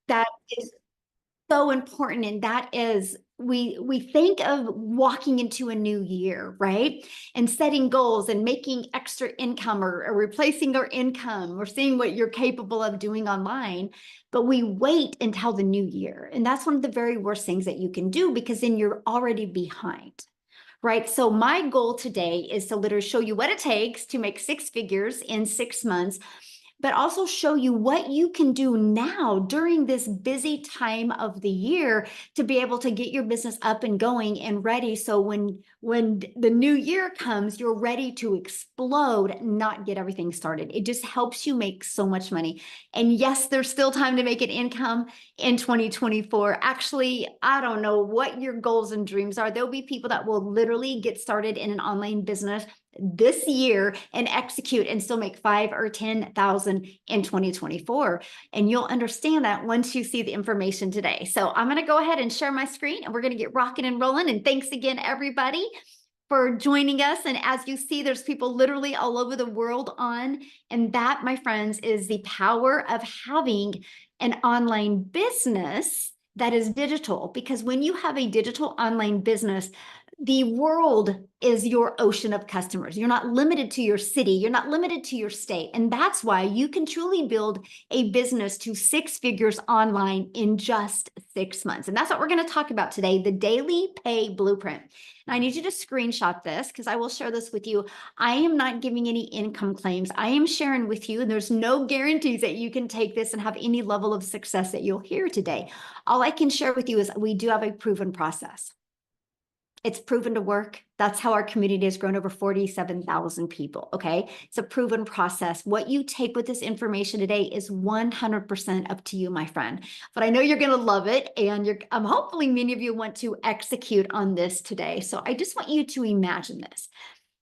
That is so important. And that is, we think of walking into a new year, right? And setting goals and making extra income, or replacing our income, or seeing what you're capable of doing online. But we wait until the new year. And that's one of the very worst things that you can do, because then you're already behind. Right. So my goal today is to literally show you what it takes to make six figures in 6 months, but also show you what you can do now during this busy time of the year to be able to get your business up and going and ready. So when the new year comes, you're ready to explode, not get everything started. It just helps you make so much money. And yes, there's still time to make an income in 2024. Actually, I don't know what your goals and dreams are. There'll be people that will literally get started in an online business this year and execute and still make 5 or 10,000 in 2024. And you'll understand that once you see the information today. So I'm going to go ahead and share my screen, and we're going to get rocking and rolling. And thanks again, everybody, for joining us. And as you see, there's people literally all over the world on. And that, my friends, is the power of having an online business that is digital. Because when you have a digital online business, the world is your ocean of customers. You're not limited to your city. You're not limited to your state. And that's why you can truly build a business to six figures online in just 6 months. And that's what we're going to talk about today, the daily pay blueprint. And I need you to screenshot this, because I will share this with you. I am not giving any income claims. I am sharing with you, and there's no guarantees that you can take this and have any level of success that you'll hear today. All I can share with you is we do have a proven process. It's proven to work. That's how our community has grown over 47,000 people. Okay. It's a proven process. What you take with this information today is 100% up to you, my friend. But I know you're going to love it. And hopefully many of you want to execute on this today. So I just want you to imagine this.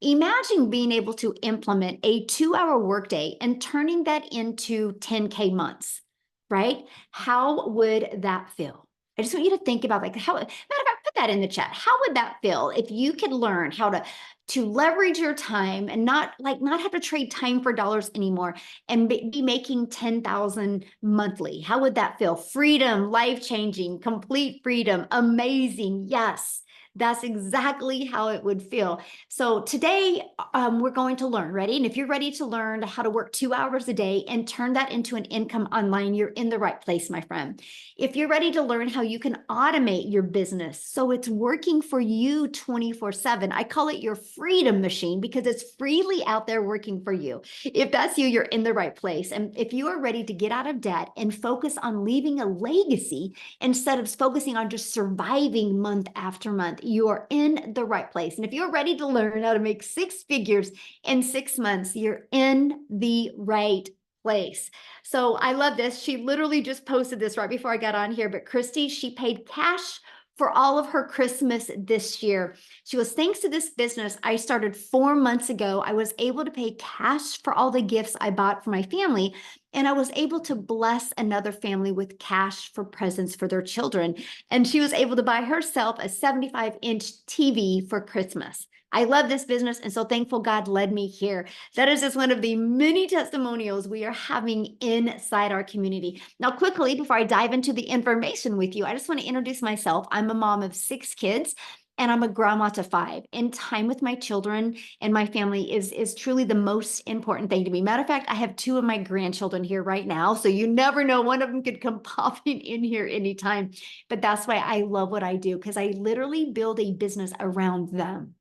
Imagine being able to implement a 2-hour workday and turning that into 10K months, right? How would that feel? I just want you to think about, like, how, matter of fact, put that in the chat. How would that feel if you could learn how to leverage your time and not have to trade time for dollars anymore, and be making 10,000 monthly? How would that feel? Freedom, life-changing, complete freedom, amazing. Yes. That's exactly how it would feel. So today we're going to learn, ready? And if you're ready to learn how to work 2 hours a day and turn that into an income online, you're in the right place, my friend. If you're ready to learn how you can automate your business so it's working for you 24/7, I call it your freedom machine, because it's freely out there working for you. If that's you, you're in the right place. And if you are ready to get out of debt and focus on leaving a legacy instead of focusing on just surviving month after month, you are in the right place. And if you're ready to learn how to make six figures in 6 months, you're in the right place. So I love this. She literally just posted this right before I got on here, but Christy, she paid cash for all of her Christmas this year. She goes, thanks to this business I started 4 months ago, I was able to pay cash for all the gifts I bought for my family. And I was able to bless another family with cash for presents for their children. And she was able to buy herself a 75-inch TV for Christmas. I love this business, and so thankful God led me here. That is just one of the many testimonials we are having inside our community. Now, quickly, before I dive into the information with you, I just want to introduce myself. I'm a mom of 6 kids, and I'm a grandma to 5. And time with my children and my family is truly the most important thing to me. Matter of fact, I have 2 of my grandchildren here right now, so you never know. One of them could come popping in here anytime. But that's why I love what I do, because I literally build a business around them.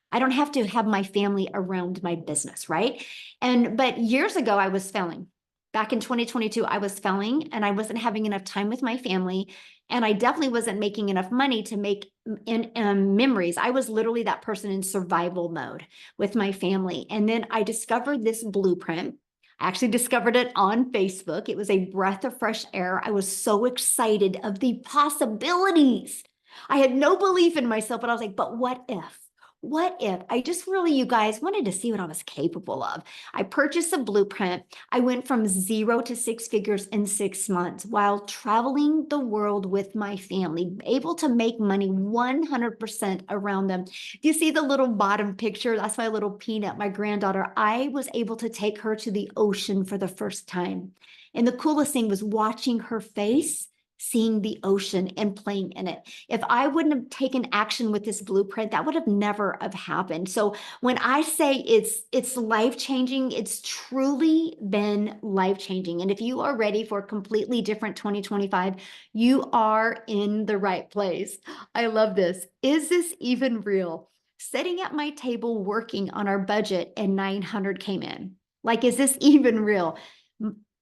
I don't have to have my family around my business, right? But years ago, I was failing. Back in 2022, I was failing, and I wasn't having enough time with my family. And I definitely wasn't making enough money to make memories. I was literally that person in survival mode with my family. And then I discovered this blueprint. I actually discovered it on Facebook. It was a breath of fresh air. I was so excited of the possibilities. I had no belief in myself, but I was like, but what if? What if I just really, you guys, wanted to see what I was capable of? I purchased a blueprint. I went from 0 to 6 figures in 6 months while traveling the world with my family, able to make money 100% around them. Do you see the little bottom picture? That's my little Peanut, my granddaughter. I was able to take her to the ocean for the first time. And the coolest thing was watching her face, seeing the ocean and playing in it. If I wouldn't have taken action with this blueprint, that would have never have happened. So when I say it's life-changing, it's truly been life-changing. And if you are ready for a completely different 2025, you are in the right place. I love this. Is this even real? Sitting at my table working on our budget and 900 came in. Like, is this even real?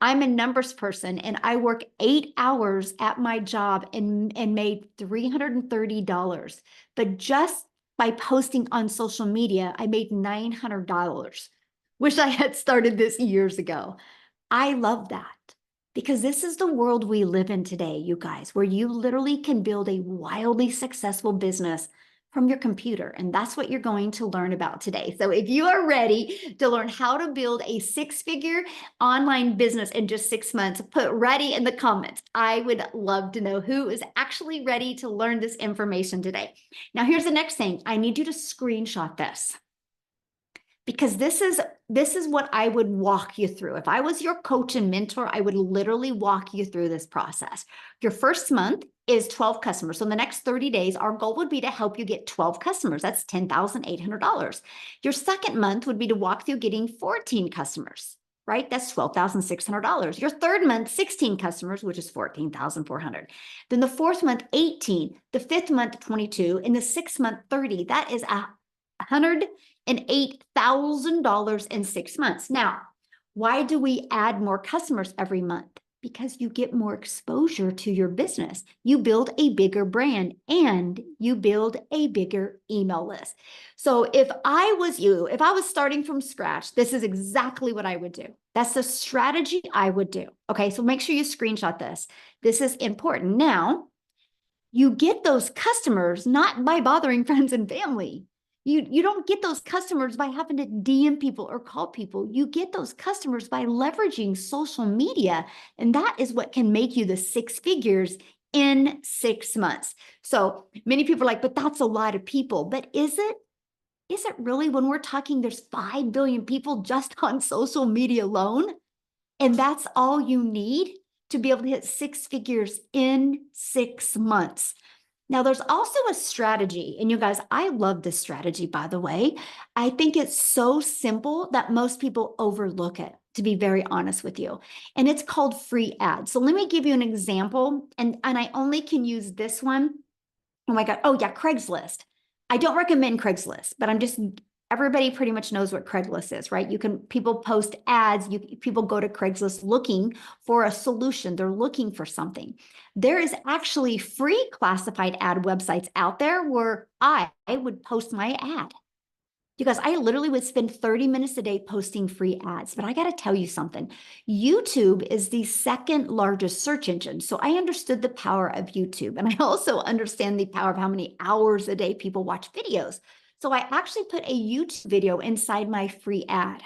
I'm a numbers person and I work 8 hours at my job and made $330. But just by posting on social media, I made $900. Wish I had started this years ago. I love that because this is the world we live in today, you guys, where you literally can build a wildly successful business from your computer. And that's what you're going to learn about today. So if you are ready to learn how to build a 6-figure online business in just 6 months, put ready in the comments. I would love to know who is actually ready to learn this information today. Now, here's the next thing. I need you to screenshot this, because this is what I would walk you through. If I was your coach and mentor, I would literally walk you through this process. Your first month is 12 customers. So in the next 30 days, our goal would be to help you get 12 customers. That's $10,800. Your second month would be to walk through getting 14 customers, right? That's $12,600. Your third month, 16 customers, which is $14,400. Then the fourth month, 18. The fifth month, 22. And the sixth month, 30. That is $108,000 in 6 months. Now, why do we add more customers every month? Because you get more exposure to your business. You build a bigger brand and you build a bigger email list. So if I was you, if I was starting from scratch, this is exactly what I would do. That's the strategy I would do. Okay, so make sure you screenshot this. This is important. Now, you get those customers not by bothering friends and family. You don't get those customers by having to DM people or call people. You get those customers by leveraging social media. And that is what can make you the 6 figures in 6 months. So many people are like, but that's a lot of people. But is it? Is it really? When we're talking, there's 5 billion people just on social media alone. And that's all you need to be able to hit 6 figures in 6 months. Now, there's also a strategy, and you guys, I love this strategy, by the way. I think it's so simple that most people overlook it, to be very honest with you. And it's called free ads. So let me give you an example, and I only can use this one. Oh my God. Oh yeah, Craigslist. I don't recommend Craigslist, but everybody pretty much knows what Craigslist is, right? People post ads, people go to Craigslist looking for a solution. They're looking for something. There is actually free classified ad websites out there where I would post my ad. You guys, I literally would spend 30 minutes a day posting free ads, but I got to tell you something. YouTube is the second largest search engine. So I understood the power of YouTube. And I also understand the power of how many hours a day people watch videos. So I actually put a YouTube video inside my free ad.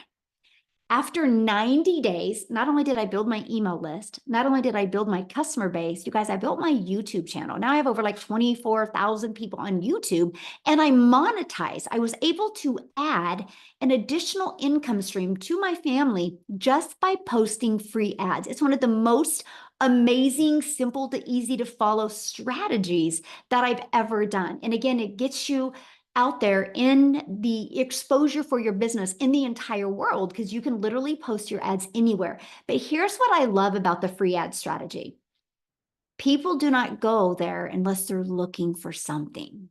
After 90 days, not only did I build my email list, not only did I build my customer base, you guys, I built my YouTube channel. Now I have over like 24,000 people on YouTube and I monetize. I was able to add an additional income stream to my family just by posting free ads. It's one of the most amazing, simple to easy to follow strategies that I've ever done. And again, it gets you out there in the exposure for your business in the entire world, because you can literally post your ads anywhere. But here's what I love about the free ad strategy. People do not go there unless they're looking for something.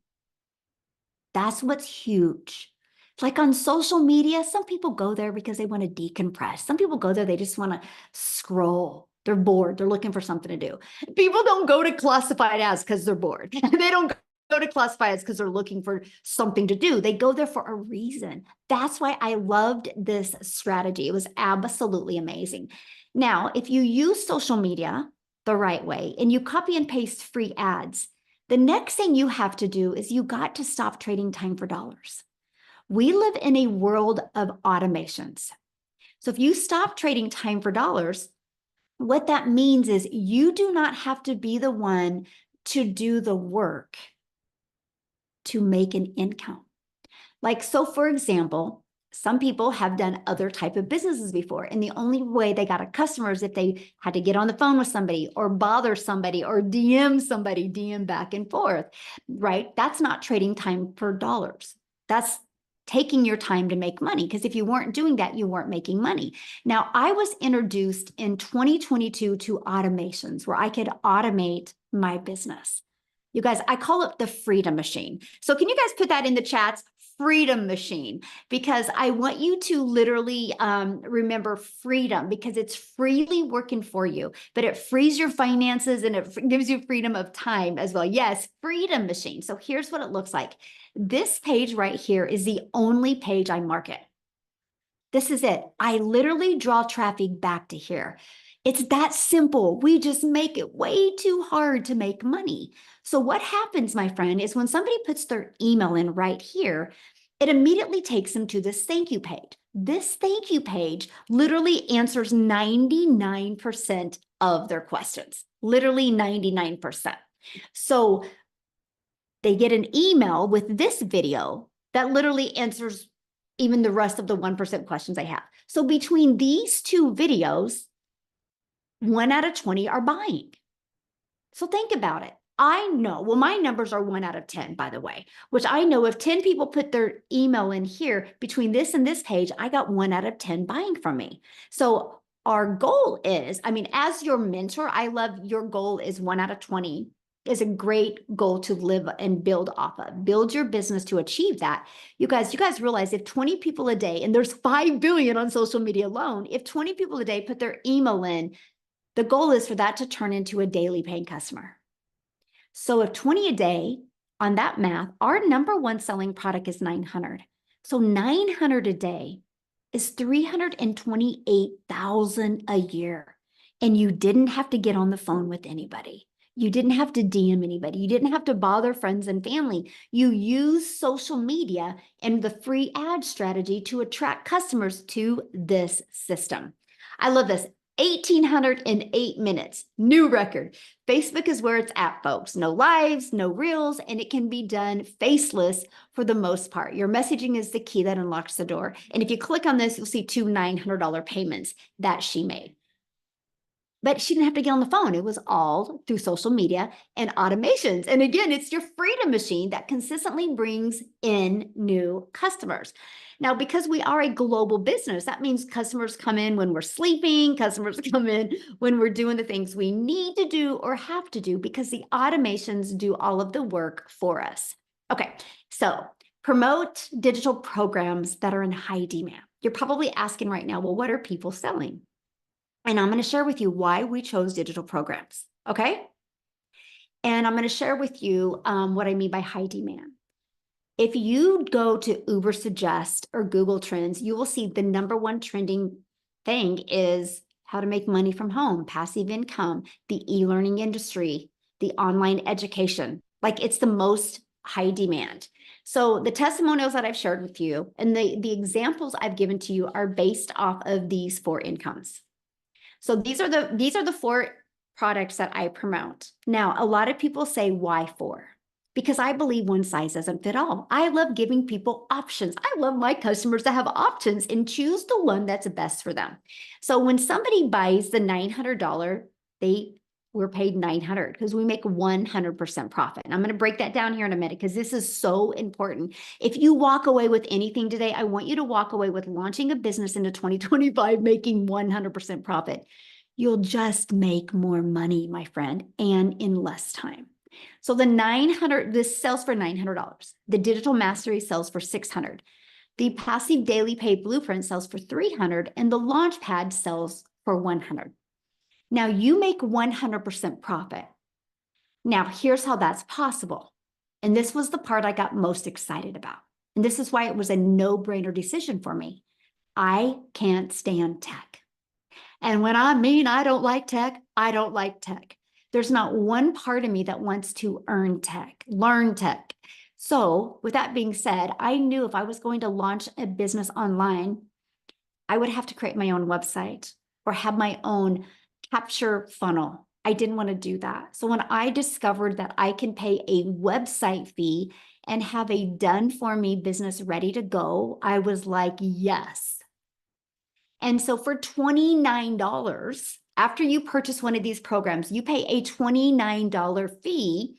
That's what's huge. Like on social media, some people go there because they want to decompress. Some people go there, they just want to scroll. They're bored. They're looking for something to do. People don't go to classified ads because they're bored. They don't go to classifieds because they're looking for something to do. They go there for a reason. That's why I loved this strategy. It was absolutely amazing. Now, if you use social media the right way and you copy and paste free ads, the next thing you have to do is you got to stop trading time for dollars. We live in a world of automations. So if you stop trading time for dollars, what that means is you do not have to be the one to do the work to make an income. Like, so for example, some people have done other type of businesses before, and the only way they got a customer is if they had to get on the phone with somebody or bother somebody or DM somebody, DM back and forth, right? That's not trading time for dollars. That's taking your time to make money, because if you weren't doing that, you weren't making money. Now, I was introduced in 2022 to automations where I could automate my business. You guys, I call it the freedom machine. So can you guys put that in the chats? Freedom machine, because I want you to literally remember freedom, because it's freely working for you, but it frees your finances and it gives you freedom of time as well. Yes, freedom machine. So here's what it looks like. This page right here is the only page I market. This is it. I literally draw traffic back to here. It's that simple. We just make it way too hard to make money. So what happens, my friend, is when somebody puts their email in right here, it immediately takes them to this thank you page. This thank you page literally answers 99% of their questions, literally 99%. So they get an email with this video that literally answers even the rest of the 1% questions I have. So between these two videos, 1 out of 20 are buying. So think about it. I know, well, my numbers are 1 out of 10, by the way, which I know if 10 people put their email in here between this and this page, I got 1 out of 10 buying from me. So our goal is, I mean, as your mentor, I love your goal is 1 out of 20 is a great goal to live and build off of. Build your business to achieve that. You guys realize if 20 people a day, and there's 5 billion on social media alone, if 20 people a day put their email in, the goal is for that to turn into a daily paying customer. So if 20 a day on that math, our number one selling product is 900. So 900 a day is 328,000 a year. And you didn't have to get on the phone with anybody. You didn't have to DM anybody. You didn't have to bother friends and family. You use social media and the free ad strategy to attract customers to this system. I love this. 1,808 minutes, new record. Facebook is where it's at, folks. No lives, no reels, and it can be done faceless for the most part. Your messaging is the key that unlocks the door. And if you click on this, you'll see 2 $900 payments that she made. But she didn't have to get on the phone. It was all through social media and automations. And again, it's your freedom machine that consistently brings in new customers. Now, because we are a global business, that means customers come in when we're sleeping, customers come in when we're doing the things we need to do or have to do, because the automations do all of the work for us. Okay, so promote digital programs that are in high demand. You're probably asking right now, well, what are people selling? And I'm going to share with you why we chose digital programs, okay? And I'm going to share with you what I mean by high demand. If you go to Uber Suggest or Google Trends, you will see the number one trending thing is how to make money from home, passive income, the e-learning industry, the online education. Like, it's the most high demand. So the testimonials that I've shared with you and the examples I've given to you are based off of these 4 incomes. So these are the 4 products that I promote. Now, a lot of people say, why 4? Because I believe one size doesn't fit all. I love giving people options. I love my customers to have options and choose the one that's best for them. So when somebody buys the $900, we're paid $900 because we make 100% profit. And I'm going to break that down here in a minute because this is so important. If you walk away with anything today, I want you to walk away with launching a business into 2025, making 100% profit. You'll just make more money, my friend, and in less time. So this sells for $900. The digital mastery sells for $600. The passive daily pay blueprint sells for $300, and the launch pad sells for $100. Now you make 100% profit. Now here's how that's possible. And this was the part I got most excited about. And this is why it was a no-brainer decision for me. I can't stand tech. And when I mean I don't like tech, I don't like tech. There's not one part of me that wants to earn tech, learn tech, So with that being said, I knew if I was going to launch a business online, I would have to create my own website or have my own capture funnel. I didn't want to do that. So when I discovered that I can pay a website fee and have a done for me business ready to go, I was like, yes. And so for $29, after you purchase one of these programs, you pay a $29 fee,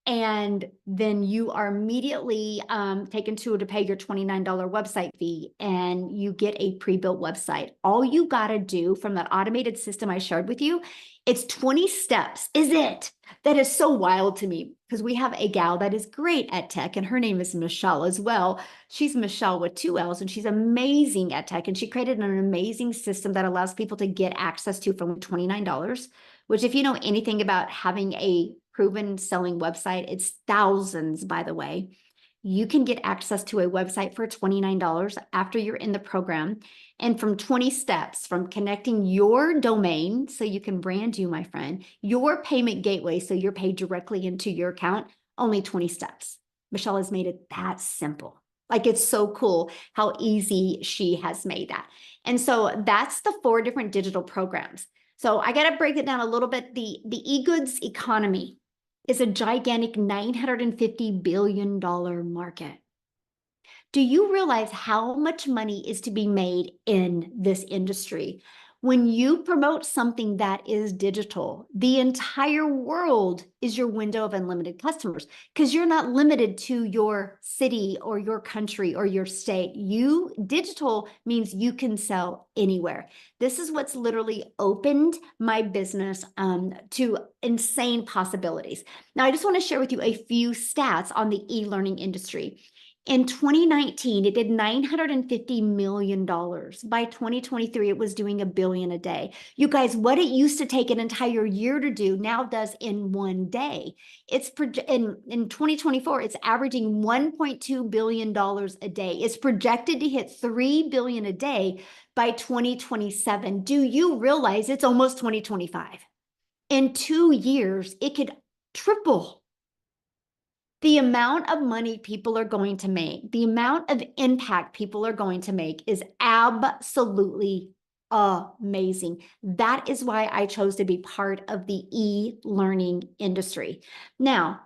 and then you are immediately taken to pay your $29 website fee, and you get a pre-built website. All you got to do from that automated system I shared with you, it's 20 steps, is it? That is so wild to me, because we have a gal that is great at tech, and her name is Michelle as well. She's Michelle with 2 L's, and she's amazing at tech, and she created an amazing system that allows people to get access to from $29, which, if you know anything about having a proven selling website, it's thousands, by the way. You can get access to a website for $29 after you're in the program. And from 20 steps, from connecting your domain so you can brand you, my friend, your payment gateway so you're paid directly into your account, only 20 steps. Michelle has made it that simple. Like, it's so cool how easy she has made that. And so that's the 4 different digital programs. So I got to break it down a little bit. The e-goods economy is a gigantic $950 billion market. Do you realize how much money is to be made in this industry? When you promote something that is digital, the entire world is your window of unlimited customers, because you're not limited to your city or your country or your state. Digital means you can sell anywhere. This is what's literally opened my business to insane possibilities. Now, I just want to share with you a few stats on the e-learning industry. In 2019, it did $950 million. By 2023, it was doing $1 billion a day. You guys, what it used to take an entire year to do now does in one day. It's in 2024, it's averaging $1.2 billion a day. It's projected to hit $3 billion a day by 2027. Do you realize it's almost 2025? In 2 years, it could triple. The amount of money people are going to make, the amount of impact people are going to make is absolutely amazing. That is why I chose to be part of the e-learning industry. Now,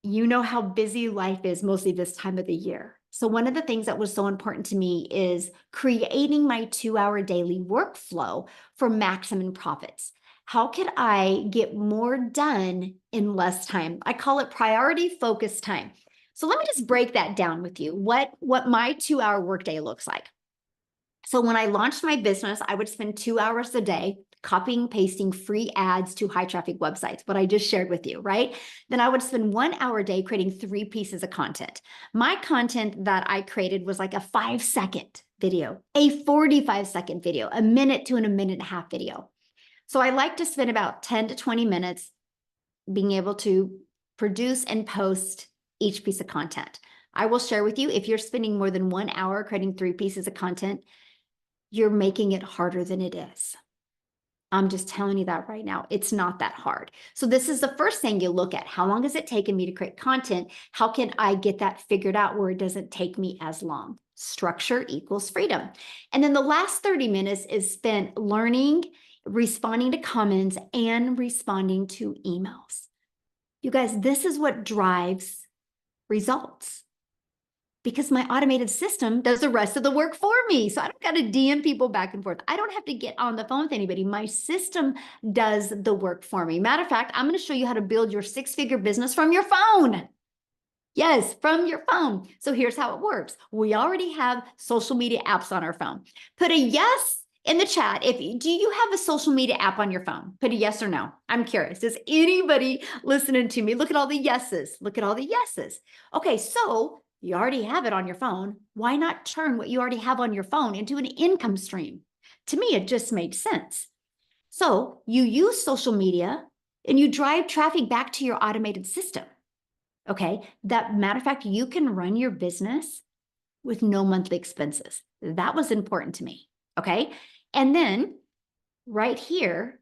you know how busy life is mostly this time of the year. So one of the things that was so important to me is creating my 2-hour daily workflow for maximum profits. How could I get more done in less time? I call it priority focus time. So let me just break that down with you, what my 2-hour workday looks like. So when I launched my business, I would spend 2 hours a day copying, pasting free ads to high traffic websites, what I just shared with you, right? Then I would spend 1 hour a day creating 3 pieces of content. My content that I created was like a 5-second video, a 45-second video, a minute to a minute and a half video. So I like to spend about 10 to 20 minutes being able to produce and post each piece of content. I will share with you, if you're spending more than 1 hour creating 3 pieces of content, you're making it harder than it is. I'm just telling you that right now. It's not that hard. So this is the first thing you look at. How long has it taken me to create content? How can I get that figured out where it doesn't take me as long? Structure equals freedom. And then the last 30 minutes is spent learning, responding to comments, and responding to emails. You guys, this is what drives results, because my automated system does the rest of the work for me. So I don't got to DM people back and forth. I don't have to get on the phone with anybody. My system does the work for me. Matter of fact, I'm going to show you how to build your 6-figure business from your phone. Yes, from your phone. So here's how it works. We already have social media apps on our phone. Put a yes in the chat. Do you have a social media app on your phone? Put a yes or no. I'm curious. Does anybody listening to me? Look at all the yeses. Look at all the yeses. Okay, so you already have it on your phone. Why not turn what you already have on your phone into an income stream? To me, it just made sense. So you use social media and you drive traffic back to your automated system. Okay, matter of fact, you can run your business with no monthly expenses. That was important to me. Okay, and then right here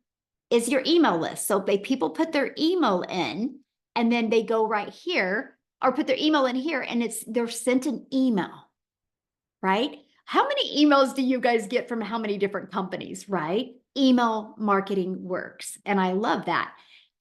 is your email list. So people put their email in, and then they go right here. or put their email in here, and they're sent an email, right? How many emails do you guys get from how many different companies, right? Email marketing works. And I love that.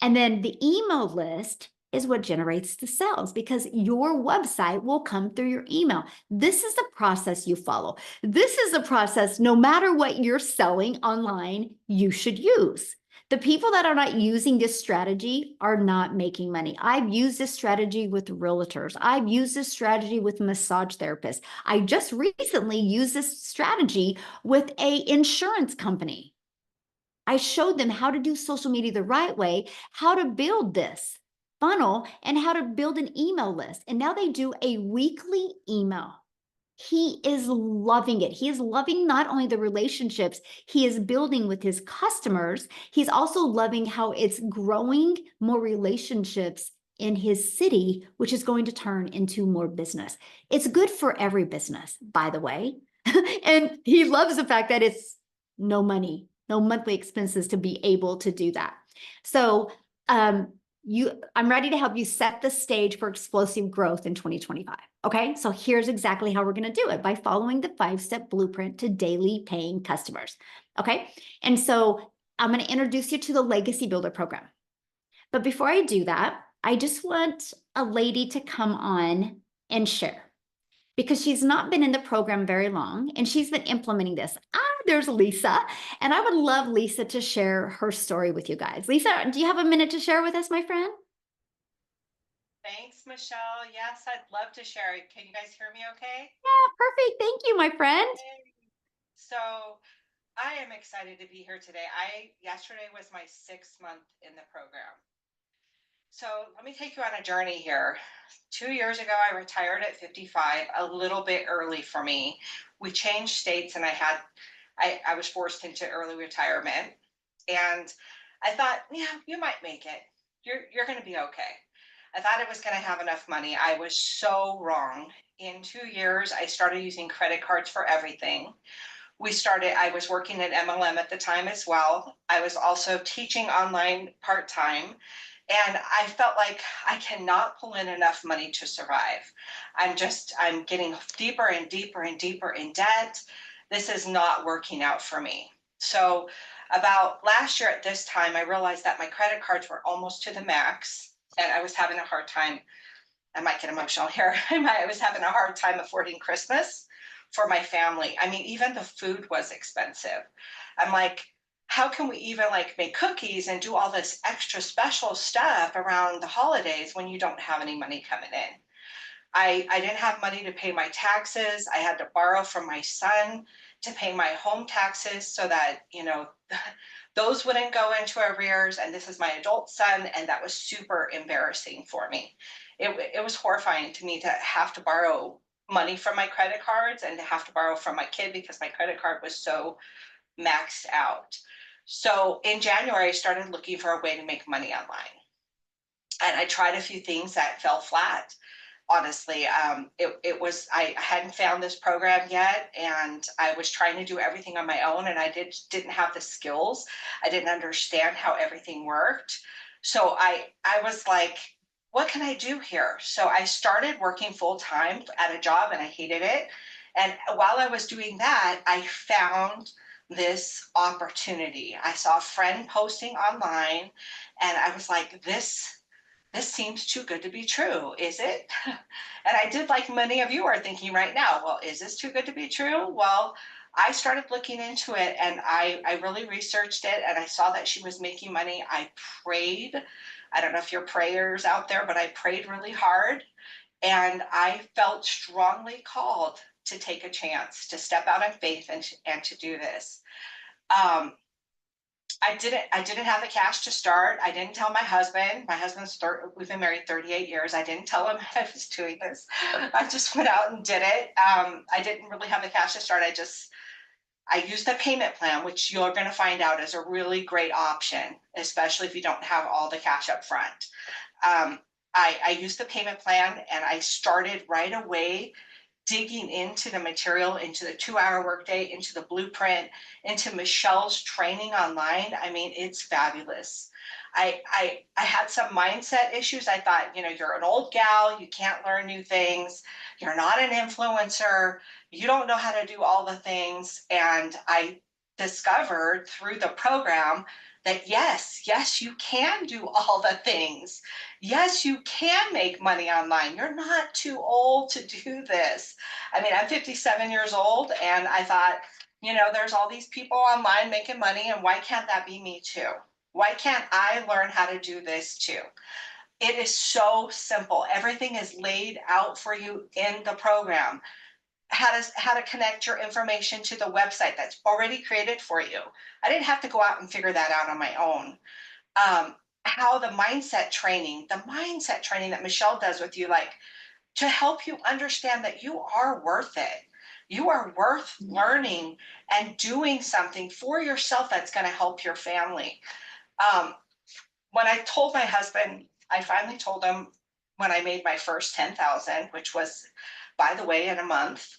And then the email list is what generates the sales, because your website will come through your email. This is the process you follow. This is the process, no matter what you're selling online, you should use. The people that are not using this strategy are not making money. I've used this strategy with realtors. I've used this strategy with massage therapists. I just recently used this strategy with an insurance company. I showed them how to do social media the right way, how to build this funnel, and how to build an email list. And now they do a weekly email. He is loving it. He is loving not only the relationships he is building with his customers, he's also loving how it's growing more relationships in his city, which is going to turn into more business. It's good for every business, by the way. And he loves the fact that it's no money, no monthly expenses to be able to do that. So I'm ready to help you set the stage for explosive growth in 2025. Okay, so here's exactly how we're going to do it, by following the 5-step blueprint to daily paying customers. Okay, and so I'm going to introduce you to the Legacy Builder program. But before I do that, I just want a lady to come on and share, because she's not been in the program very long and she's been implementing this. There's Lisa. And I would love Lisa to share her story with you guys. Lisa, do you have a minute to share with us, my friend? Thanks, Michelle. Yes, I'd love to share it. Can you guys hear me okay? Yeah, perfect. Thank you, my friend. Yay. So I am excited to be here today. Yesterday was my 6th month in the program. So let me take you on a journey here. 2 years ago, I retired at 55, a little bit early for me. We changed states and I was forced into early retirement. And I thought, yeah, you might make it. You're going to be okay. I thought I was going to have enough money. I was so wrong. In 2 years, I started using credit cards for everything. I was working at MLM at the time as well. I was also teaching online part-time. And I felt like I cannot pull in enough money to survive. I'm getting deeper and deeper and deeper in debt. This is not working out for me. So about last year at this time, I realized that my credit cards were almost to the max and I was having a hard time. I might get emotional here. I was having a hard time affording Christmas for my family. I mean, even the food was expensive. I'm like, how can we even like make cookies and do all this extra special stuff around the holidays when you don't have any money coming in? I didn't have money to pay my taxes. I had to borrow from my son to pay my home taxes so that, those wouldn't go into arrears. And this is my adult son. And that was super embarrassing for me. It was horrifying to me to have to borrow money from my credit cards and to have to borrow from my kid because my credit card was so maxed out. So in January, I started looking for a way to make money online. And I tried a few things that fell flat. Honestly, I hadn't found this program yet, and I was trying to do everything on my own, and didn't have the skills. I didn't understand how everything worked. So I was like, what can I do here? So I started working full time at a job, and I hated it. And while I was doing that, I found this opportunity. I saw a friend posting online, and I was like, this seems too good to be true, is it? And I did, like many of you are thinking right now, well, is this too good to be true? Well, I started looking into it and I really researched it and I saw that she was making money. I prayed. I don't know if you're prayers out there, but I prayed really hard and I felt strongly called to take a chance, to step out in faith and to do this. Um, I didn't have the cash to start. I didn't tell my husband. We've been married 38 years. I didn't tell him I was doing this. I just went out and did it. I didn't really have the cash to start. I used the payment plan, which you're going to find out is a really great option, especially if you don't have all the cash up front. I used the payment plan and I started right away digging into the material, into the 2-hour workday, into the blueprint, into Michelle's training online. I mean, it's fabulous. I had some mindset issues. I thought, you're an old gal, you can't learn new things, you're not an influencer, you don't know how to do all the things. And I discovered through the program that yes, you can do all the things. Yes, you can make money online. You're not too old to do this. I mean, I'm 57 years old, and I thought, there's all these people online making money, and why can't that be me too? Why can't I learn how to do this too? It is so simple. Everything is laid out for you in the program. How to connect your information to the website that's already created for you. I didn't have to go out and figure that out on my own. How the mindset training that Michelle does with you, like to help you understand that you are worth it. You are worth learning and doing something for yourself that's going to help your family. Um, when I told my husband, I finally told him when I made my first 10,000, which was, by the way, in a month.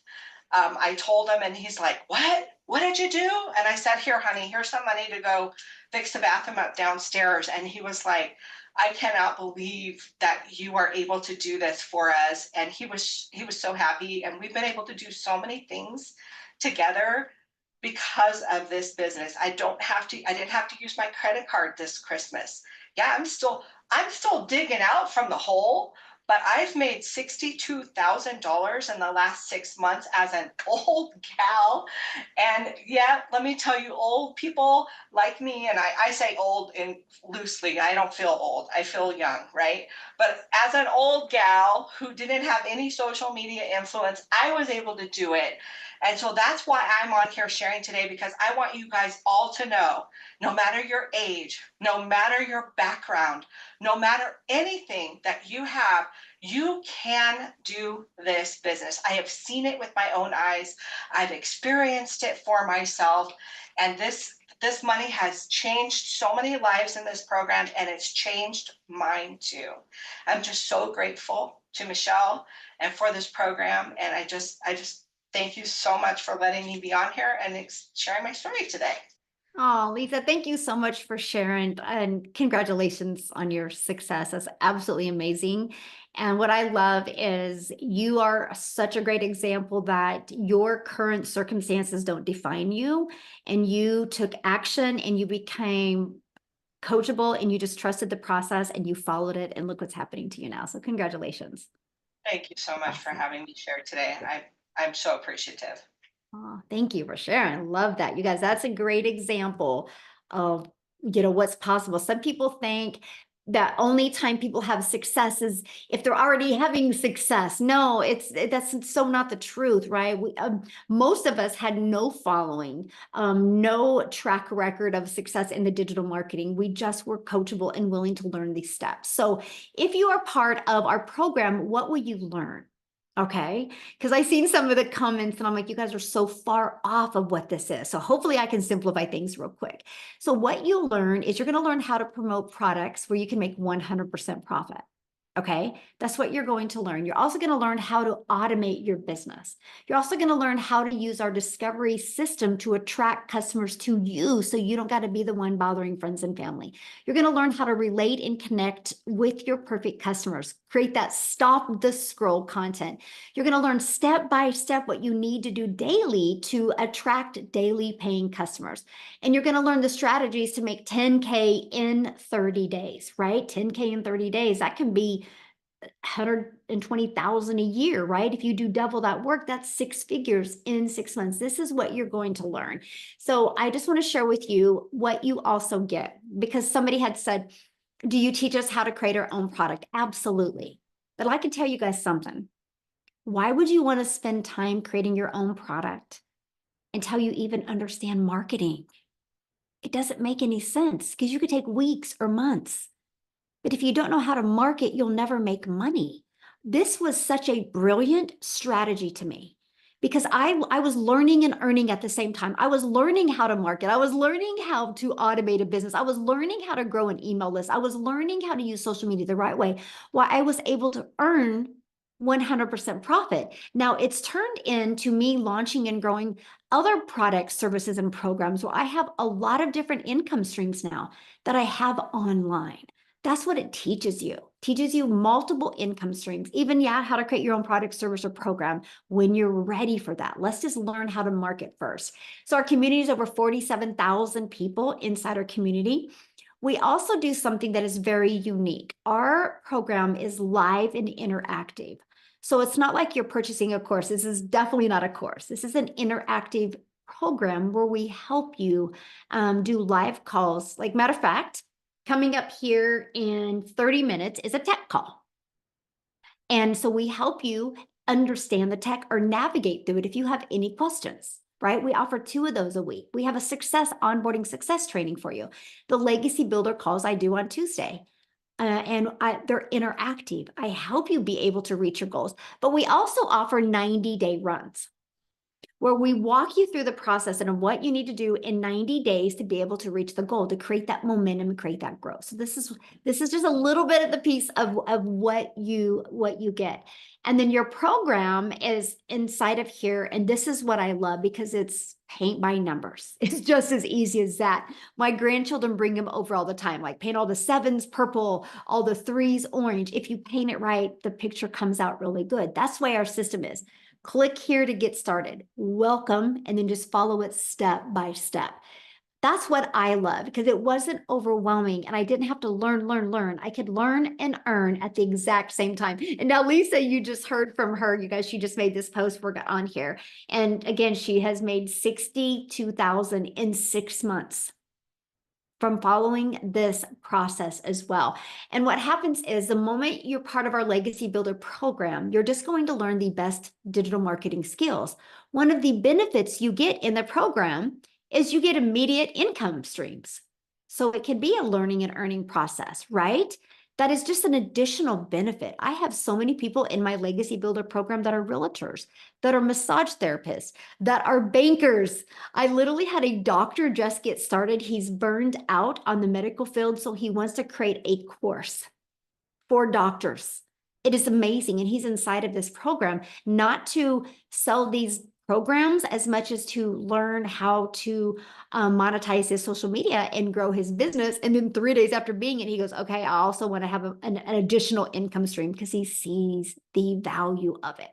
I told him, and he's like, "What? What did you do?" And I said, "Here, honey, here's some money to go fix the bathroom up downstairs." And he was like, "I cannot believe that you are able to do this for us." And he was so happy, and we've been able to do so many things together because of this business. I didn't have to use my credit card this Christmas. Yeah, I'm still digging out from the hole, but I've made $62,000 in the last 6 months as an old gal. And yeah, let me tell you, old people like me, and I say old in loosely, I don't feel old, I feel young, right? But as an old gal who didn't have any social media influence, I was able to do it. And so that's why I'm on here sharing today, because I want you guys all to know, no matter your age, no matter your background, no matter anything that you have, you can do this business. I have seen it with my own eyes. I've experienced it for myself. And this money has changed so many lives in this program, and it's changed mine too. I'm just so grateful to Michelle and for this program. And I just thank you so much for letting me be on here and sharing my story today. Oh, Lisa, thank you so much for sharing, and congratulations on your success. That's absolutely amazing. And what I love is you are such a great example that your current circumstances don't define you, and you took action and you became coachable and you just trusted the process and you followed it, and look what's happening to you now. So congratulations. Thank you so much for Awesome. having me share today. I'm so appreciative. Oh, thank you for sharing. Love that. You guys, that's a great example of, what's possible. Some people think that only time people have success is if they're already having success. No, that's so not the truth, right? Most of us had no following, no track record of success in the digital marketing. We just were coachable and willing to learn these steps. So if you are part of our program, what will you learn? Okay. Because I seen some of the comments and I'm like, you guys are so far off of what this is. So hopefully I can simplify things real quick. So what you learn is you're going to learn how to promote products where you can make 100% profit. Okay, that's what you're going to learn. You're also going to learn how to automate your business. You're also going to learn how to use our discovery system to attract customers to you so you don't got to be the one bothering friends and family. You're going to learn how to relate and connect with your perfect customers, create that stop the scroll content. You're going to learn step by step what you need to do daily to attract daily paying customers. And you're going to learn the strategies to make 10K in 30 days, right? 10K in 30 days, that can be 120,000 a year, right? If you do double that work, that's 6 figures in 6 months. This is what you're going to learn. So I just want to share with you what you also get, because somebody had said, do you teach us how to create our own product? Absolutely. But I can tell you guys something. Why would you want to spend time creating your own product until you even understand marketing? It doesn't make any sense because you could take weeks or months. But if you don't know how to market, you'll never make money. This was such a brilliant strategy to me because I was learning and earning at the same time. I was learning how to market. I was learning how to automate a business. I was learning how to grow an email list. I was learning how to use social media the right way while I was able to earn 100% profit. Now it's turned into me launching and growing other products, services, and programs where I have a lot of different income streams now that I have online. That's what it teaches you. Teaches you multiple income streams, even how to create your own product, service, or program when you're ready for that. Let's just learn how to market first. So our community is over 47,000 people inside our community. We also do something that is very unique. Our program is live and interactive. So it's not like you're purchasing a course. This is definitely not a course. This is an interactive program where we help you do live calls. Like, matter of fact, coming up here in 30 minutes is a tech call. And so we help you understand the tech or navigate through it if you have any questions, right? We offer 2 of those a week. We have a onboarding success training for you. The legacy builder calls I do on Tuesday. They're interactive. I help you be able to reach your goals, but we also offer 90-day runs where we walk you through the process and what you need to do in 90 days to be able to reach the goal, to create that momentum and create that growth. So this is just a little bit of the piece of what you get. And then your program is inside of here. And this is what I love because it's paint by numbers. It's just as easy as that. My grandchildren bring them over all the time, like paint all the 7s purple, all the 3s orange. If you paint it right, the picture comes out really good. That's why our system is. Click here to get started. Welcome, and then just follow it step by step. That's what I love because it wasn't overwhelming and I didn't have to learn. I could learn and earn at the exact same time. And now Lisa, you just heard from her, you guys, she just made this post we're on here. And again, she has made 62,000 in 6 months from following this process as well. And what happens is the moment you're part of our Legacy Builder program, you're just going to learn the best digital marketing skills. One of the benefits you get in the program is you get immediate income streams. So it can be a learning and earning process, right? That is just an additional benefit. I have so many people in my Legacy Builder program that are realtors, that are massage therapists, that are bankers. I literally had a doctor just get started. He's burned out on the medical field, so he wants to create a course for doctors. It is amazing. And he's inside of this program, not to sell these programs as much as to learn how to monetize his social media and grow his business. And then 3 days after being it, he goes, okay, I also want to have an additional income stream because he sees the value of it.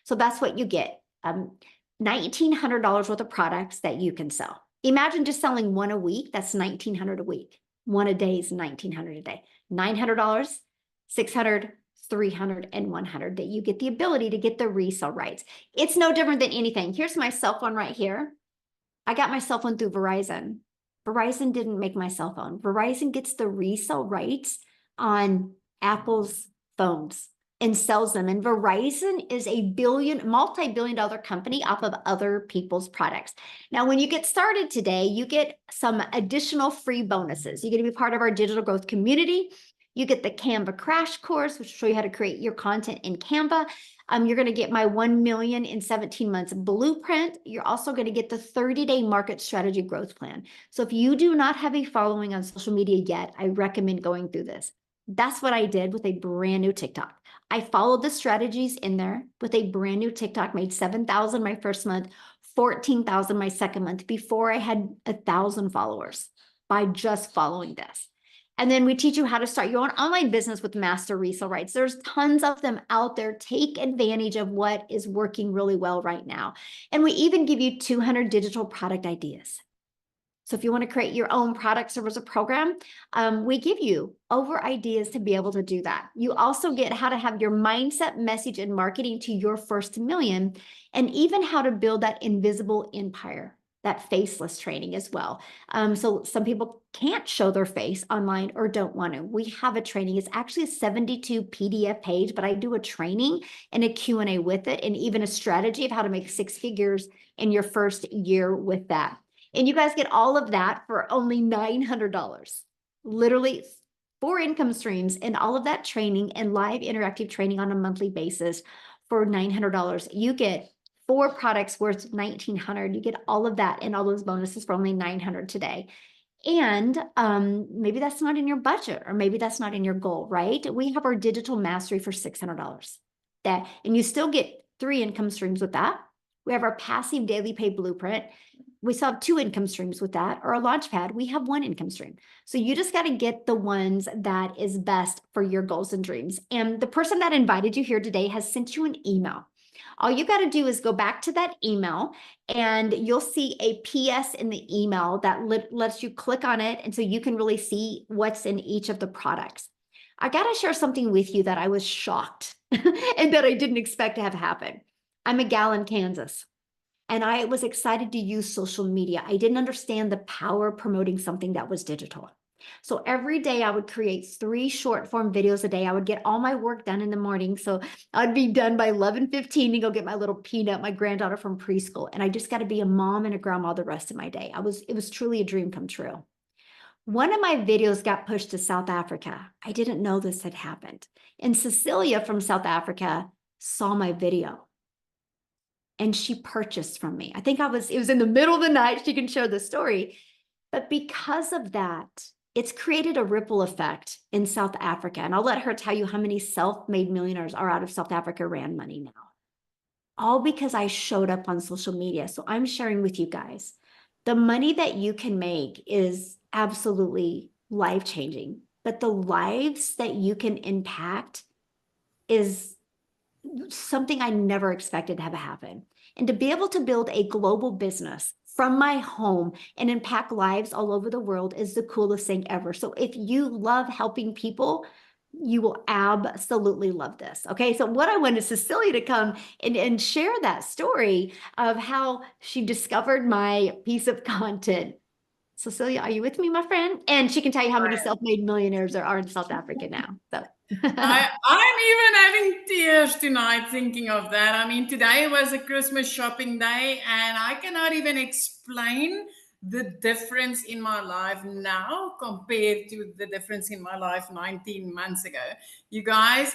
So that's what you get. $1,900 worth of products that you can sell. Imagine just selling 1 a week. That's $1,900 a week. 1 a day is $1,900 a day. $900, $600, $300, and $100 that you get the ability to get the resale rights. It's no different than anything. Here's my cell phone right here. I got my cell phone through Verizon. Verizon didn't make my cell phone. Verizon gets the resale rights on Apple's phones and sells them. And Verizon is a multi-billion-dollar company off of other people's products. Now, when you get started today, you get some additional free bonuses. You get to be part of our digital growth community. You get the Canva crash course, which will show you how to create your content in Canva. You're going to get my 1 million in 17 months blueprint. You're also going to get the 30-day market strategy growth plan. So if you do not have a following on social media yet, I recommend going through this. That's what I did with a brand new TikTok. I followed the strategies in there with a brand new TikTok, made 7,000 my first month, 14,000 my second month before I had 1,000 followers by just following this. And then we teach you how to start your own online business with master resale rights. There's tons of them out there. Take advantage of what is working really well right now. And we even give you 200 digital product ideas. So if you want to create your own product, service, or program, we give you over ideas to be able to do that. You also get how to have your mindset, message, and marketing to your first million, and even how to build that invisible empire, that faceless training as well. So some people can't show their face online or don't want to. We have a training. It's actually a 72 PDF page, but I do a training and a Q&A with it, and even a strategy of how to make 6 figures in your first year with that. And you guys get all of that for only $900. Literally 4 income streams and all of that training and live interactive training on a monthly basis for $900. You get 4 products worth $1,900. You get all of that and all those bonuses for only $900 today. And maybe that's not in your budget, or maybe that's not in your goal, right? We have our digital mastery for $600. that, and you still get 3 income streams with that. We have our passive daily pay blueprint. We still have 2 income streams with that, or a launch pad. We have 1 income stream. So you just got to get the ones that is best for your goals and dreams. And the person that invited you here today has sent you an email. All you got to do is go back to that email and you'll see a PS in the email that lets you click on it. And so you can really see what's in each of the products. I got to share something with you that I was shocked and that I didn't expect to have happen. I'm a gal in Kansas and I was excited to use social media. I didn't understand the power of promoting something that was digital. So every day I would create 3 short form videos a day. I would get all my work done in the morning. So I'd be done by 11:15 and go get my little Peanut, my granddaughter from preschool. And I just got to be a mom and a grandma the rest of my day. It was truly a dream come true. One of my videos got pushed to South Africa. I didn't know this had happened. And Cecilia from South Africa saw my video and she purchased from me. I think it was in the middle of the night. She can share the story. But because of that, it's created a ripple effect in South Africa. And I'll let her tell you how many self-made millionaires are out of South Africa ran money now. All because I showed up on social media. So I'm sharing with you guys, the money that you can make is absolutely life-changing. But the lives that you can impact is something I never expected to have happen. And to be able to build a global business from my home and impact lives all over the world is the coolest thing ever. So if you love helping people, you will absolutely love this. Okay, so what I wanted Cecilia to come and share that story of how she discovered my piece of content. Cecilia, are you with me, my friend? And she can tell you how many self-made millionaires there are in South Africa now. So I'm even having tears tonight thinking of that. I mean, today was a Christmas shopping day, and I cannot even explain the difference in my life now compared to the difference in my life 19 months ago. You guys,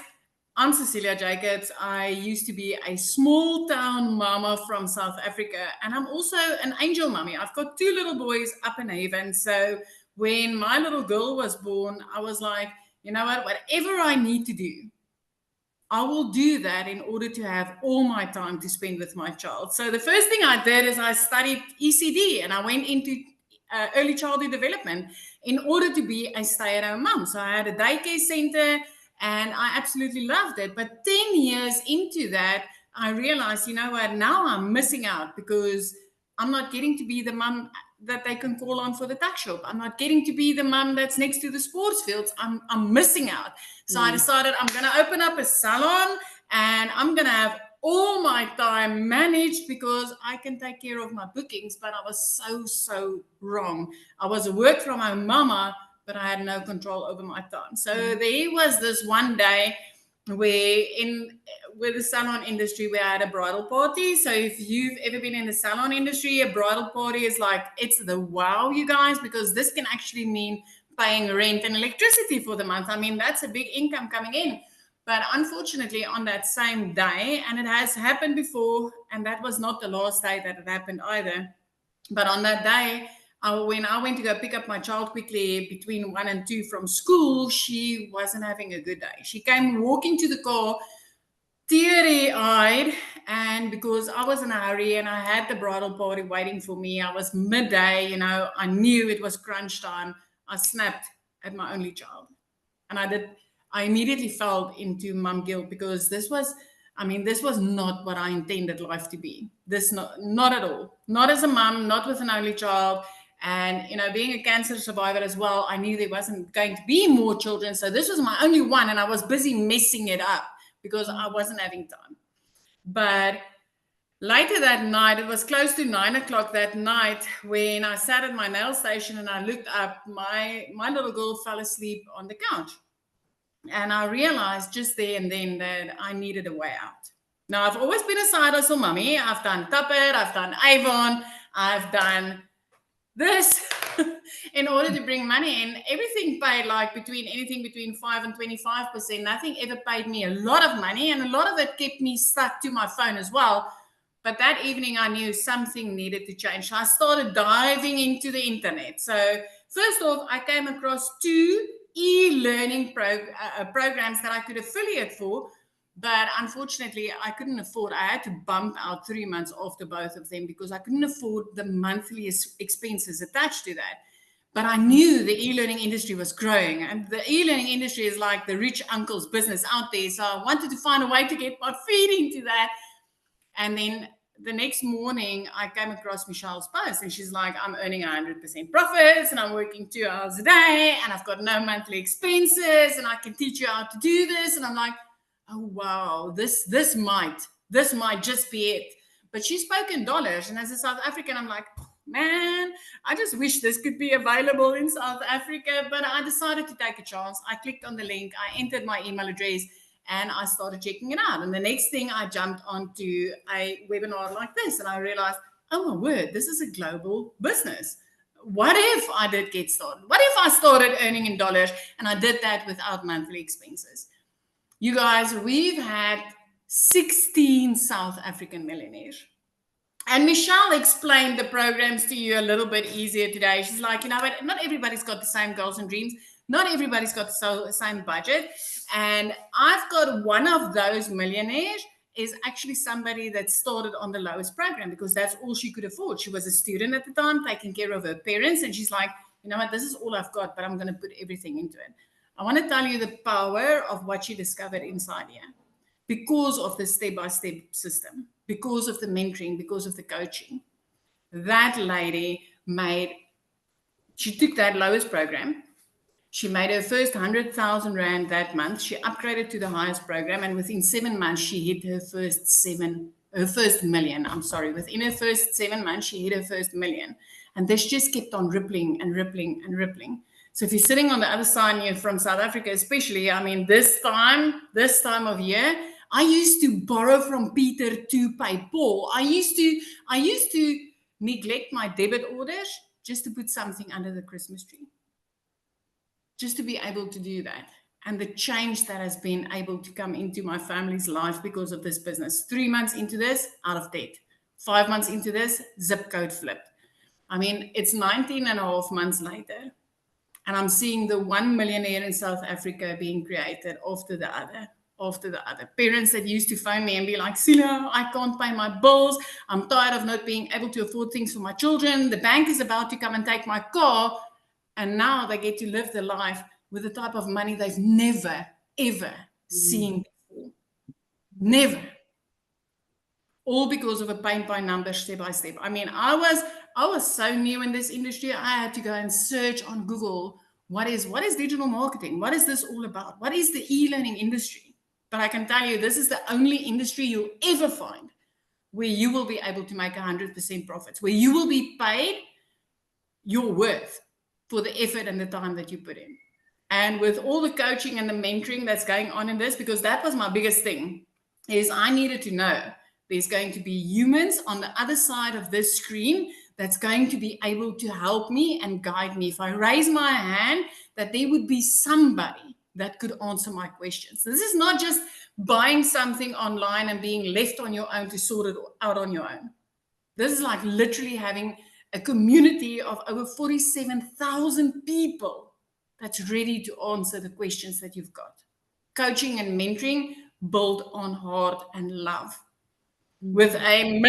I'm Cecilia Jacobs. I used to be a small town mama from South Africa, and I'm also an angel mummy. I've got 2 little boys up in heaven. So when my little girl was born, I was like, you know what, whatever I need to do, I will do that in order to have all my time to spend with my child. So the first thing I did is I studied ECD and I went into early childhood development in order to be a stay-at-home mom. So I had a daycare center and I absolutely loved it. But 10 years into that, I realized, you know what, now I'm missing out because I'm not getting to be the mom that they can call on for the tuck shop. I'm not getting to be the mom that's next to the sports fields. I'm missing out. So I decided I'm going to open up a salon and I'm going to have all my time managed because I can take care of my bookings. But I was so wrong. I was a work from home mama, but I had no control over my time. So there was this one day where with the salon industry, we had a bridal party. So if you've ever been in the salon industry, a bridal party is like, it's the wow, you guys, because this can actually mean paying rent and electricity for the month. I mean, that's a big income coming in. But unfortunately, on that same day, and it has happened before, and that was not the last day that it happened either. But on that day, when I went to go pick up my child quickly between 1 and 2 from school, she wasn't having a good day. She came walking to the car, teary-eyed, and because I was in a hurry and I had the bridal party waiting for me, I was midday, you know, I knew it was crunch time. I snapped at my only child. And I immediately fell into mum guilt because this was not what I intended life to be. Not at all. Not as a mum, not with an only child. And, you know, being a cancer survivor as well, I knew there wasn't going to be more children. So this was my only one. And I was busy messing it up because I wasn't having time. But later that night, it was close to 9 o'clock that night when I sat at my nail station and I looked up, my little girl fell asleep on the couch. And I realized just there and then that I needed a way out. Now, I've always been a side hustle mummy. I've done Tuppet, I've done Avon, I've done this in order to bring money in. Everything paid like anything between 5 and 25%. Nothing ever paid me a lot of money, and a lot of it kept me stuck to my phone as well. But that evening I knew something needed to change. So I started diving into the internet. So first off, I came across 2 e-learning programs that I could affiliate for. But unfortunately, I couldn't afford. I had to bump out 3 months after both of them because I couldn't afford the monthly expenses attached to that. But I knew the e-learning industry was growing, and the e-learning industry is like the rich uncle's business out there. So I wanted to find a way to get my feet into that. And then the next morning, I came across Michelle's post, and she's like, I'm earning 100% profits, and I'm working 2 hours a day, and I've got no monthly expenses, and I can teach you how to do this. And I'm like, oh wow, this might just be it. But she spoke in dollars, and as a South African, I'm like, man, I just wish this could be available in South Africa. But I decided to take a chance. I clicked on the link, I entered my email address, and I started checking it out. And the next thing, I jumped onto a webinar like this, and I realized, oh my word, this is a global business. What if I did get started? What if I started earning in dollars and I did that without monthly expenses? You guys, we've had 16 South African millionaires. And Michelle explained the programs to you a little bit easier today. She's like, but not everybody's got the same goals and dreams. Not everybody's got the same budget. And I've got one of those millionaires is actually somebody that started on the lowest program because that's all she could afford. She was a student at the time, taking care of her parents. And she's like, this is all I've got, but I'm going to put everything into it. I want to tell you the power of what she discovered inside here because of the step-by-step system, because of the mentoring, because of the coaching. That lady she took that lowest program. She made her first 100,000 Rand that month. She upgraded to the highest program, and within 7 months, she hit her first million. Within her first 7 months, she hit her first million. And this just kept on rippling and rippling and rippling. So if you're sitting on the other side, you're from South Africa, especially, this time of year, I used to borrow from Peter to pay Paul. I used to neglect my debit orders just to put something under the Christmas tree. Just to be able to do that. And the change that has been able to come into my family's life because of this business. 3 months into this, out of debt. 5 months into this, zip code flipped. It's 19 and a half months later. And I'm seeing the one millionaire in South Africa being created after the other. Parents that used to phone me and be like, Sila, I can't pay my bills. I'm tired of not being able to afford things for my children. The bank is about to come and take my car. And now they get to live their life with the type of money they've never, ever seen before. Never. All because of a paint by numbers, step by step. I was so new in this industry. I had to go and search on Google. What is digital marketing? What is this all about? What is the e-learning industry? But I can tell you, this is the only industry you'll ever find where you will be able to make 100% profits, where you will be paid your worth for the effort and the time that you put in. And with all the coaching and the mentoring that's going on in this, because that was my biggest thing, is I needed to know there's going to be humans on the other side of this screen that's going to be able to help me and guide me. If I raise my hand, that there would be somebody that could answer my questions. This is not just buying something online and being left on your own to sort it out on your own. This is like literally having a community of over 47,000 people that's ready to answer the questions that you've got. Coaching and mentoring built on heart and love. With a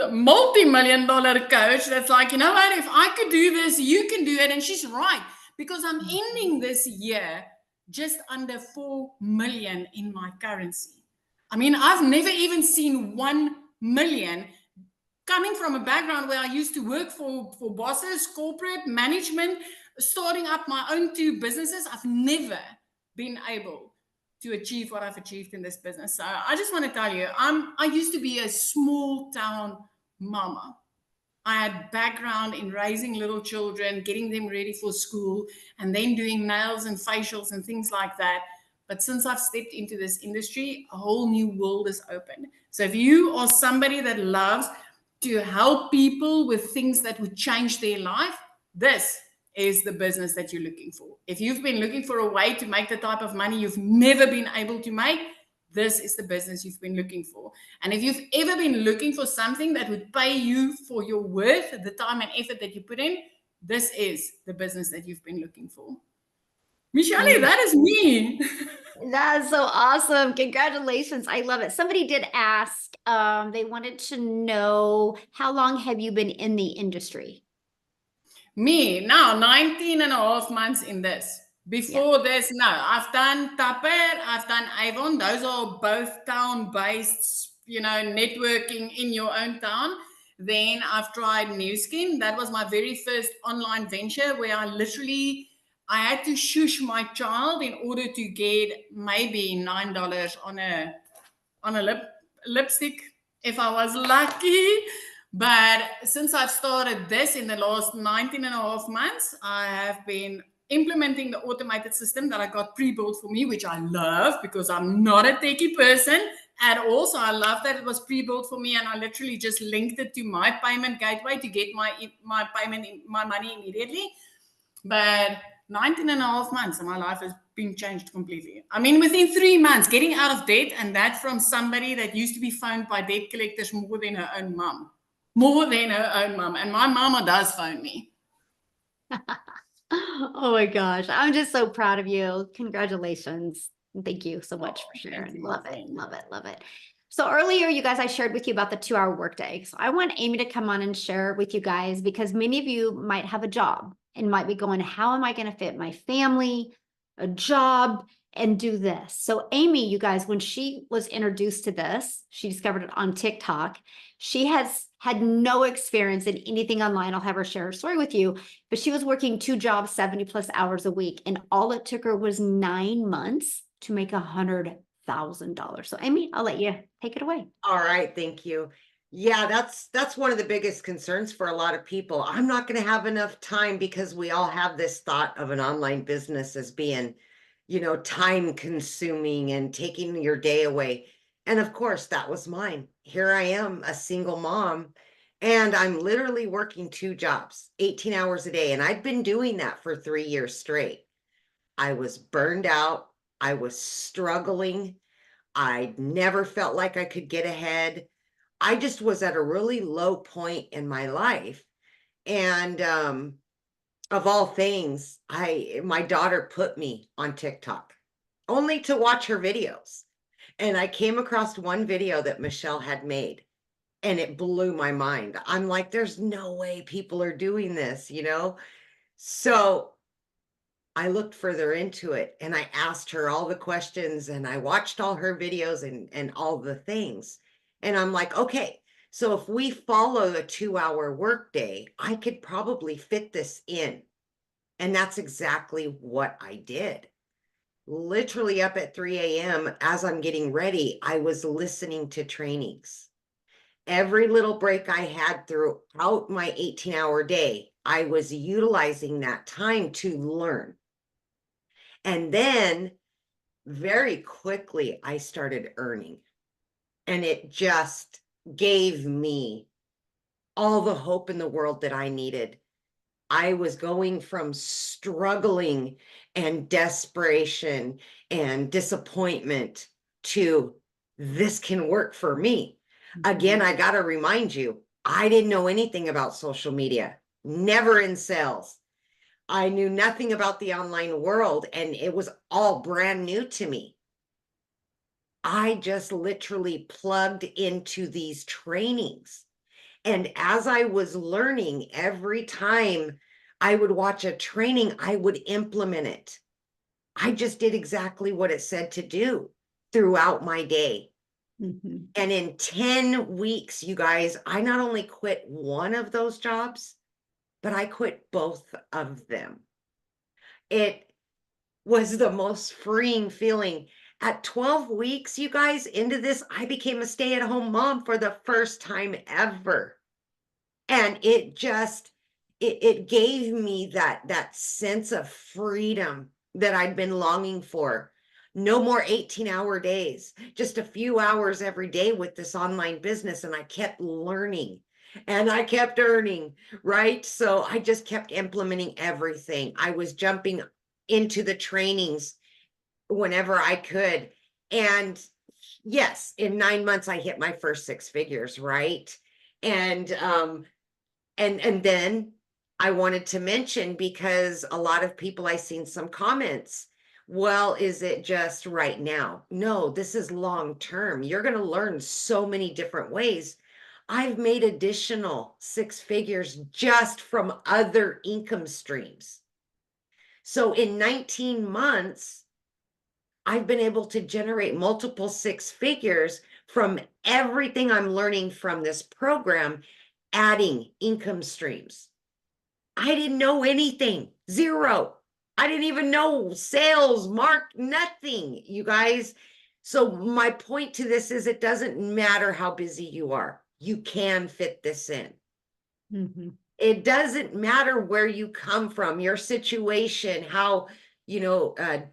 multi-million dollar coach that's like, if I could do this, you can do it. And she's right, because I'm ending this year just under 4 million in my currency. I've never even seen 1 million coming from a background where I used to work for bosses, corporate management, starting up my own 2 businesses. I've never been able to achieve what I've achieved in this business. So I just want to tell you, I used to be a small town mama. I had background in raising little children, getting them ready for school, and then doing nails and facials and things like that. But since I've stepped into this industry, a whole new world is open. So if you are somebody that loves to help people with things that would change their life, this is the business that you're looking for. If you've been looking for a way to make the type of money you've never been able to make, this is the business you've been looking for. And if you've ever been looking for something that would pay you for your worth, the time and effort that you put in, this is the business that you've been looking for. Michelle, that is me. That's so awesome. Congratulations. I love it. Somebody did ask, they wanted to know how long have you been in the industry? Me, now 19 and a half months in this. Yeah. Before this, no. I've done Tupper, I've done Avon. Those are both town-based, networking in your own town. Then I've tried New Skin. That was my very first online venture where I had to shush my child in order to get maybe $9 on a lipstick if I was lucky. But since I've started this in the last 19 and a half months, I have been implementing the automated system that I got pre-built for me, which I love because I'm not a techie person at all. So I love that it was pre-built for me, and I literally just linked it to my payment gateway to get my payment, my money immediately. But 19 and a half months and my life has been changed completely. I mean, within 3 months, getting out of debt, and that from somebody that used to be phoned by debt collectors more than her own mom. More than her own mom. And my mama does phone me. Oh my gosh. I'm just so proud of you. Congratulations. Thank you so much for Thank sharing. you, my Love it. friend. Love it. Love it. So earlier, you guys, I shared with you about the 2-hour workday. So I want Amy to come on and share with you guys because many of you might have a job and might be going, how am I going to fit my family, a job, and do this? So Amy, you guys, when she was introduced to this, she discovered it on TikTok. She has had no experience in anything online. I'll have her share her story with you, but she was working 2 jobs, 70 plus hours a week. And all it took her was 9 months to make $100,000. So Amy, I'll let you take it away. All right, thank you. Yeah, that's one of the biggest concerns for a lot of people. I'm not going to have enough time because we all have this thought of an online business as being, time consuming and taking your day away. And of course, that was mine. Here I am, a single mom, and I'm literally working 2 jobs, 18 hours a day. And I'd been doing that for 3 years straight. I was burned out. I was struggling. I never felt like I could get ahead. I just was at a really low point in my life. And of all things, my daughter put me on TikTok only to watch her videos. And I came across one video that Michelle had made, and it blew my mind. I'm like, there's no way people are doing this, So I looked further into it and I asked her all the questions and I watched all her videos and all the things. And I'm like, okay, so if we follow a 2-hour workday, I could probably fit this in. And that's exactly what I did. Literally up at 3 a.m. as I'm getting ready, I was listening to trainings. Every little break I had throughout my 18-hour day, I was utilizing that time to learn. And then very quickly, I started earning. And it just gave me all the hope in the world that I needed. I was going from struggling and desperation and disappointment to this can work for me. Again, I got to remind you, I didn't know anything about social media, never in sales. I knew nothing about the online world, and it was all brand new to me. I just literally plugged into these trainings. And as I was learning, every time I would watch a training, I would implement it. I just did exactly what it said to do throughout my day. Mm-hmm. And in 10 weeks, you guys, I not only quit one of those jobs, but I quit both of them. It was the most freeing feeling. At 12 weeks, you guys, into this, I became a stay-at-home mom for the first time ever. And it just, it gave me that sense of freedom that I'd been longing for. No more 18-hour days, just a few hours every day with this online business. And I kept learning and I kept earning, right? So I just kept implementing everything. I was jumping into the trainings whenever I could. And yes, in 9 months, I hit my first 6 figures, right? And then I wanted to mention, because a lot of people, I seen some comments, well, is it just right now? No, this is long term. You're going to learn so many different ways. I've made additional six figures just from other income streams. So in 19 months, I've been able to generate multiple six figures from everything I'm learning from this program, adding income streams. I didn't know anything, zero. I didn't even know sales, nothing, you guys. So my point to this is it doesn't matter how busy you are. You can fit this in. Mhm. It doesn't matter where you come from, your situation, how,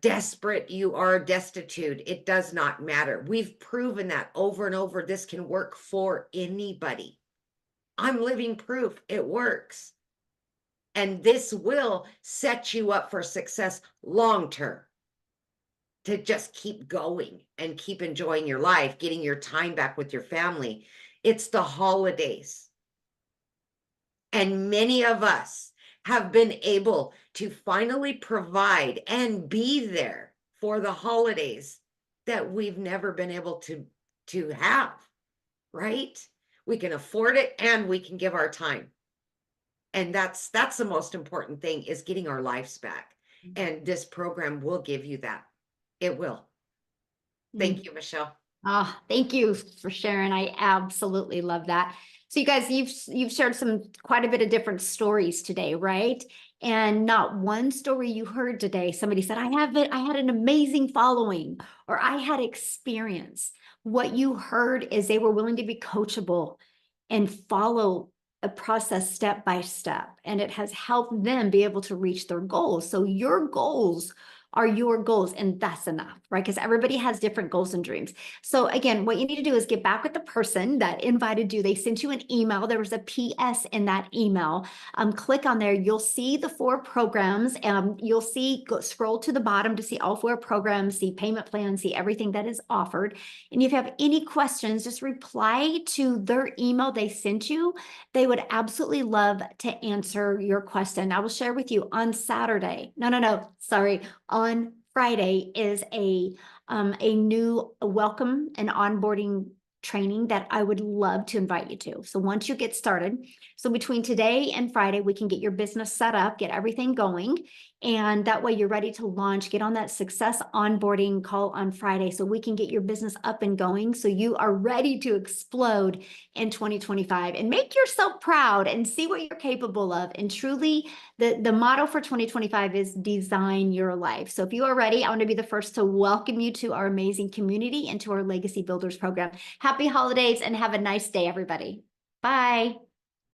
desperate you are, destitute. It does not matter. We've proven that over and over. This can work for anybody. I'm living proof it works. And this will set you up for success long term, to just keep going and keep enjoying your life, getting your time back with your family. It's the holidays. And many of us have been able to finally provide and be there for the holidays that we've never been able to have, right? We can afford it and we can give our time. And that's the most important thing, is getting our lives back. And this program will give you that. It will. Thank you, Michelle. Oh, thank you for sharing. I absolutely love that. So you guys, you've shared quite a bit of different stories today, right? And not one story you heard today, somebody said, I had an amazing following, or I had experience. What you heard is they were willing to be coachable and follow a process step by step, and it has helped them be able to reach their goals. So your goals are your goals, and that's enough, right? Because everybody has different goals and dreams. So again, what you need to do is get back with the person that invited you. They sent you an email. There was a PS in that email. Click on there. You'll see the 4 programs. You'll see, scroll to the bottom to see all 4 programs, see payment plans, see everything that is offered. And if you have any questions, just reply to their email they sent you. They would absolutely love to answer your question. I will share with you on Saturday. Sorry. On Friday is a new welcome and onboarding training that I would love to invite you to. So once you get started, so between today and Friday, we can get your business set up, get everything going. And that way you're ready to launch, get on that success onboarding call on Friday so we can get your business up and going. So you are ready to explode in 2025 and make yourself proud and see what you're capable of. And truly the motto for 2025 is design your life. So if you are ready, I want to be the first to welcome you to our amazing community and to our Legacy Builders program. Happy holidays and have a nice day, everybody. Bye.